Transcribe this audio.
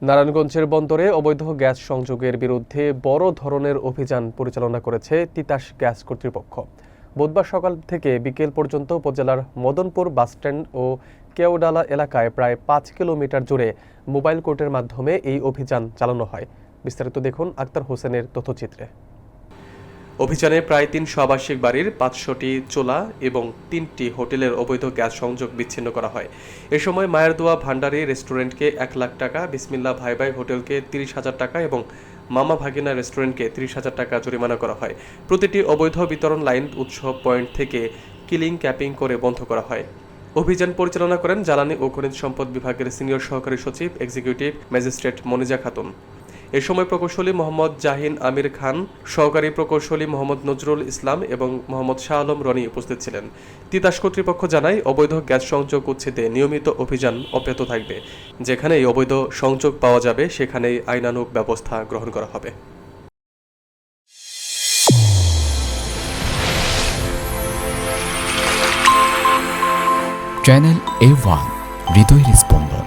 নারায়ণগঞ্জের বন্দরে অবৈধ গ্যাস সংযোগের বিরুদ্ধে বড় ধরনের অভিযান পরিচালনা করেছে তিতাস গ্যাস কর্তৃপক্ষ। বুধবার সকাল থেকে বিকেল পর্যন্ত উপজেলার মদনপুর বাসস্ট্যান্ড ও কেওডালা এলাকায় প্রায় ৫ কিলোমিটার জুড়ে মোবাইল কোর্টের মাধ্যমে এই অভিযান চালানো হয়। বিস্তারিত দেখুন আক্তার হোসেনের তথ্যচিত্রে। অভিযানে প্রায় ৩০০ আবাসিক বাড়ির ৫০০টি চুলা এবং ৩টি হোটেলের অবৈধ গ্যাস সংযোগ বিচ্ছিন্ন করা হয়। এ সময় মায়ের দোয়া ভান্ডারি রেস্টুরেন্টকে ১ লাখ টাকা, বিসমিল্লাহ ভাই ভাই হোটেলকে ৩০,০০০ টাকা এবং মামা ভাগিনা রেস্টুরেন্টকে ৩০,০০০ টাকা জরিমানা করা হয়। প্রতিটি অবৈধ বিতরণ লাইন উৎসব পয়েন্ট থেকে কিলিং ক্যাপিং করে বন্ধ করা হয়। অভিযান পরিচালনা করেন জ্বালানি ও খনিজ সম্পদ বিভাগের সিনিয়র সহকারী সচিব এক্সিকিউটিভ ম্যাজিস্ট্রেট মনিজা খাতুন। এ সময় প্রকৌশলী মোহাম্মদ জাহিন আমির খান, সহকারী প্রকৌশলী মোহাম্মদ নজরুল ইসলাম এবং মোহাম্মদ শাহ আলম রনি উপস্থিত ছিলেন। তিতাস কর্তৃপক্ষ জানায়, অবৈধ গ্যাস সংযোগ উচ্ছেদে নিয়মিত অভিযান অব্যাহত থাকবে। যেখানেই অবৈধ সংযোগ পাওয়া যাবে সেখানেই আইনানুগ ব্যবস্থা গ্রহণ করা হবে। চ্যানেল A1 হৃদয়ের স্পন্দন।